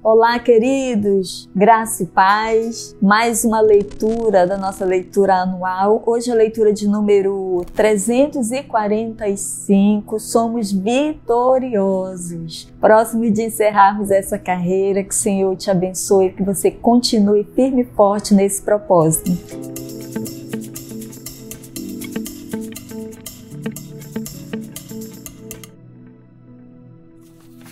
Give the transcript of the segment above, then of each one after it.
Olá, queridos! Graça e paz. Mais uma leitura da nossa leitura anual. Hoje a leitura de número 345. Somos vitoriosos. Próximo de encerrarmos essa carreira, que o Senhor te abençoe, que você continue firme e forte nesse propósito.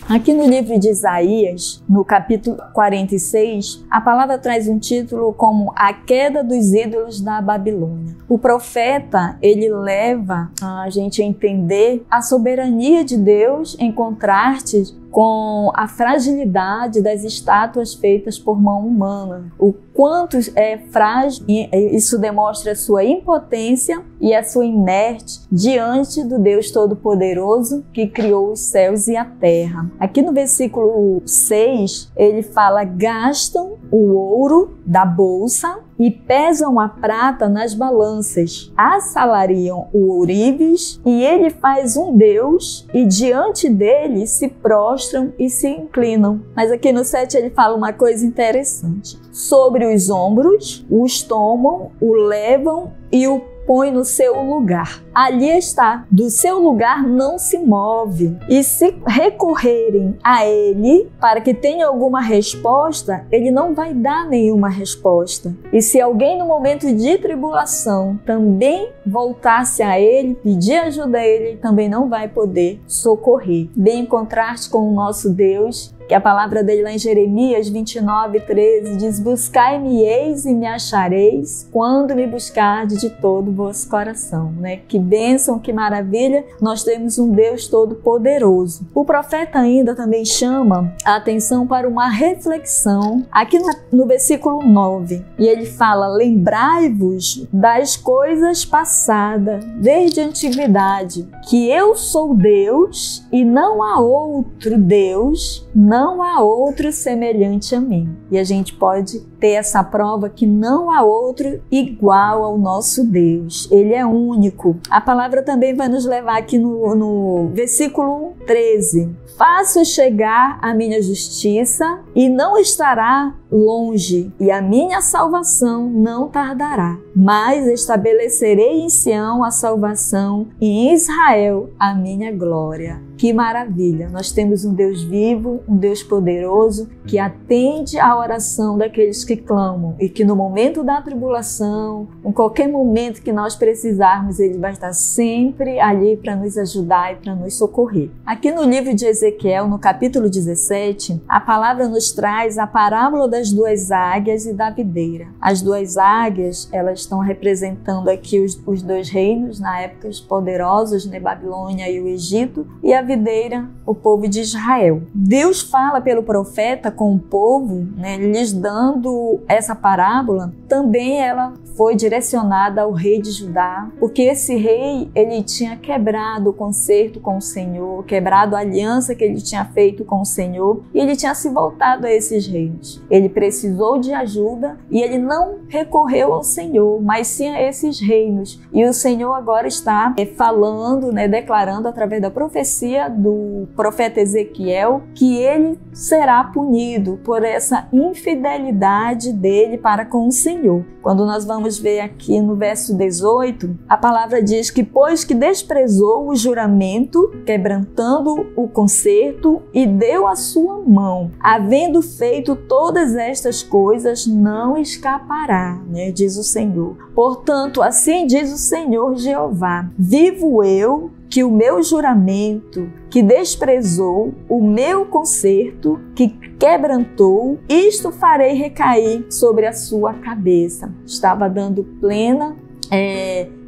Aqui no livro de Isaías, no capítulo 46, a palavra traz um título como A Queda dos Ídolos da Babilônia. O profeta, ele leva a gente a entender a soberania de Deus em contraste com a fragilidade das estátuas feitas por mão humana. O quanto é frágil, isso demonstra a sua impotência e a sua inerte diante do Deus Todo-Poderoso que criou os céus e a terra. Aqui no versículo 6, ele fala: gastam o ouro da bolsa e pesam a prata nas balanças, assalariam o ourives, e ele faz um Deus, e diante dele se prostram e se inclinam. Mas aqui no 7 ele fala uma coisa interessante: sobre os ombros, os tomam, o levam e o põe no seu lugar. Ali está, do seu lugar não se move. E se recorrerem a ele para que tenha alguma resposta, ele não vai dar nenhuma resposta. E se alguém no momento de tribulação também voltasse a ele, pedir ajuda a ele, ele também não vai poder socorrer. Bem em contraste com o nosso Deus, que a palavra dele lá em Jeremias 29:13 diz: buscai-me-eis e me achareis quando me buscardes de todo o vosso coração. Que bênção, que maravilha, nós temos um Deus todo-poderoso. O profeta ainda também chama a atenção para uma reflexão aqui no versículo 9, e ele fala: lembrai-vos das coisas passadas desde a antiguidade, que eu sou Deus e não há outro Deus, não há outro semelhante a mim. E a gente pode ter essa prova que não há outro igual ao nosso Deus. Ele é único. A palavra também vai nos levar aqui no versículo 13. Faço chegar a minha justiça e não estará longe, e a minha salvação não tardará. Mas estabelecerei em Sião a salvação e em Israel a minha glória. Que maravilha! Nós temos um Deus vivo, um Deus poderoso, que atende à oração daqueles que clamam, e que no momento da tribulação, em qualquer momento que nós precisarmos, Ele vai estar sempre ali para nos ajudar e para nos socorrer. Aqui no livro de Ezequiel, no capítulo 17, a palavra nos traz a parábola das duas águias e da videira. As duas águias, elas estão representando aqui os dois reinos, na época os poderosos, Babilônia e o Egito, e a videira, o povo de Israel. Deus fala pelo profeta com o povo, lhes dando essa parábola. Também ela foi direcionada ao rei de Judá, porque esse rei, ele tinha quebrado o concerto com o Senhor, quebrado a aliança que ele tinha feito com o Senhor, e ele tinha se voltado a esses reinos. Ele precisou de ajuda e ele não recorreu ao Senhor, mas sim a esses reinos. E o Senhor agora está falando, declarando através da profecia do profeta Ezequiel que ele será punido por essa infidelidade dele para com o Senhor. Quando nós vamos ver aqui no verso 18, a palavra diz que pois que desprezou o juramento, quebrantando o concerto, e deu a sua mão, havendo feito todas estas coisas, não escapará, diz o Senhor. Portanto, assim diz o Senhor Jeová: vivo eu, que o meu juramento, que desprezou o meu concerto, que quebrantou, isto farei recair sobre a sua cabeça. Estava dando plena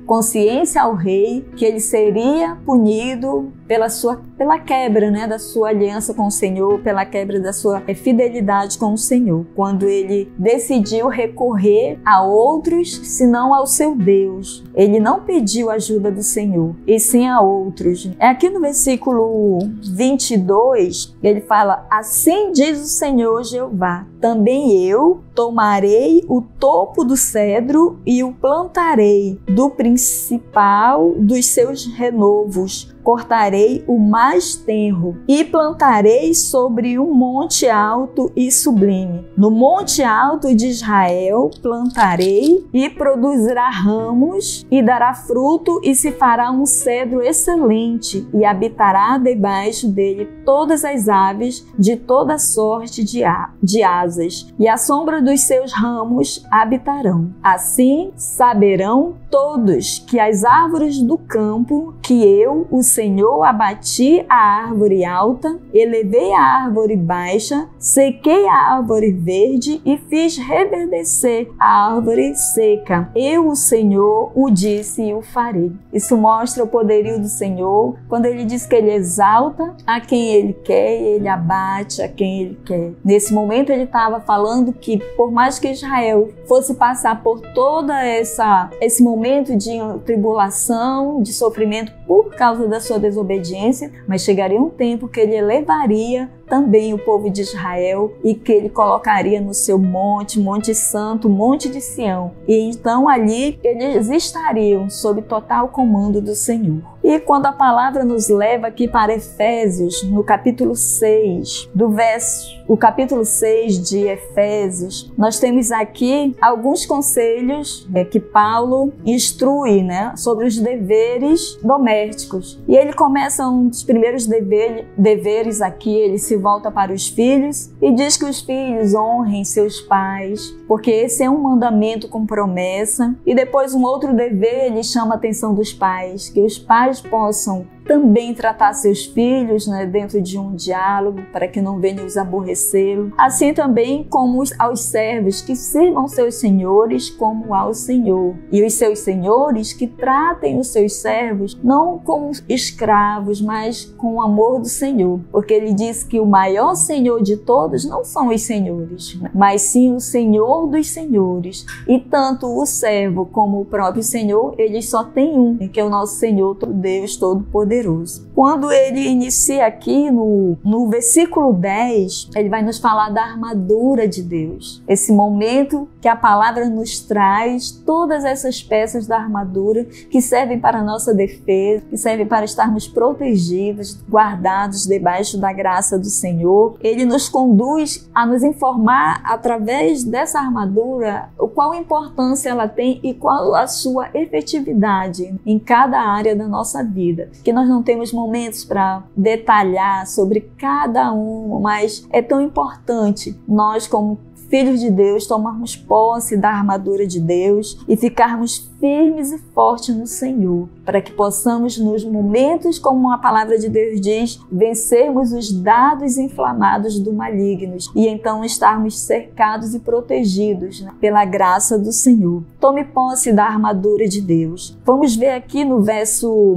consciência ao rei que ele seria punido pela quebra da sua aliança com o Senhor, pela quebra da sua fidelidade com o Senhor, quando ele decidiu recorrer a outros senão ao seu Deus. Ele não pediu ajuda do Senhor, e sim a outros. Aqui no versículo 22, ele fala: assim diz o Senhor Jeová, também eu tomarei o topo do cedro e o plantarei do principal dos seus renovos, cortarei o mais tenro e plantarei sobre um monte alto e sublime. No monte alto de Israel plantarei e produzirá ramos e dará fruto e se fará um cedro excelente e habitará debaixo dele todas as aves de toda sorte de asas e à sombra dos seus ramos habitarão. Assim saberão todos que as árvores do campo, que eu, o Senhor, abati a árvore alta, elevei a árvore baixa, sequei a árvore verde e fiz reverdecer a árvore seca. Eu, o Senhor, o disse e o farei. Isso mostra o poderio do Senhor, quando ele diz que ele exalta a quem ele quer e ele abate a quem ele quer. Nesse momento ele estava falando que por mais que Israel fosse passar por toda esse momento de tribulação, de sofrimento por causa da sua desobediência, mas chegaria um tempo que ele elevaria também o povo de Israel e que ele colocaria no seu monte, Monte Santo, Monte de Sião. E então ali eles estariam sob total comando do Senhor. E quando a palavra nos leva aqui para Efésios, no capítulo 6, o capítulo 6 de Efésios, nós temos aqui alguns conselhos que Paulo instrui, sobre os deveres domésticos. E ele começa um dos primeiros deveres aqui, ele se volta para os filhos e diz que os filhos honrem seus pais, porque esse é um mandamento com promessa. E depois um outro dever, ele chama a atenção dos pais, que os pais possam também tratar seus filhos dentro de um diálogo, para que não venham os aborrecê-lo. Assim também como aos servos, que sirvam seus senhores como ao Senhor. E os seus senhores que tratem os seus servos não como escravos, mas com o amor do Senhor. Porque ele diz que o maior Senhor de todos não são os senhores, mas sim o Senhor dos senhores. E tanto o servo como o próprio Senhor, eles só têm um, que é o nosso Senhor, Deus Todo-Poderoso. Quando ele inicia aqui no versículo 10, ele vai nos falar da armadura de Deus. Esse momento que a palavra nos traz todas essas peças da armadura que servem para a nossa defesa, que servem para estarmos protegidos, guardados debaixo da graça do Senhor. Ele nos conduz a nos informar através dessa armadura qual a importância ela tem e qual a sua efetividade em cada área da nossa vida. Que nós não temos momentos para detalhar sobre cada um, mas é tão importante nós, como filhos de Deus, tomarmos posse da armadura de Deus e ficarmos firmes e fortes no Senhor, para que possamos, nos momentos, como a palavra de Deus diz, vencermos os dardos inflamados do maligno e então estarmos cercados e protegidos pela graça do Senhor. Tome posse da armadura de Deus. Vamos ver aqui no verso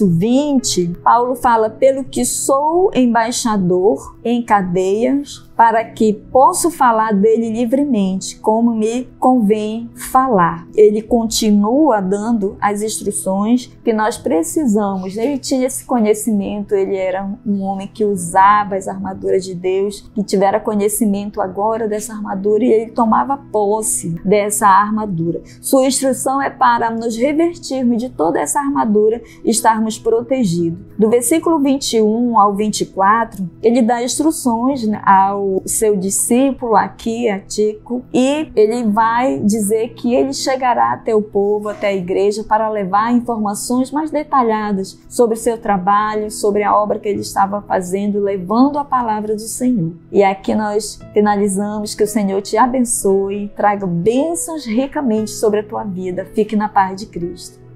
20, Paulo fala: pelo que sou embaixador em cadeias, para que possa falar dele livremente, como me convém falar. Ele continua dando as instruções que nós precisamos. Ele tinha esse conhecimento, ele era um homem que usava as armaduras de Deus, que tivera conhecimento agora dessa armadura e ele tomava posse dessa armadura. Sua instrução é para nos revertirmos de toda essa armadura e estarmos protegidos. Do versículo 21 ao 24, ele dá instruções ao seu discípulo aqui, a Tico, e ele vai dizer que ele chegará até o povo, até a igreja, para levar informações mais detalhadas sobre seu trabalho, sobre a obra que ele estava fazendo, levando a palavra do Senhor. E aqui nós finalizamos. Que o Senhor te abençoe, traga bênçãos ricamente sobre a tua vida. Fique na paz de Cristo.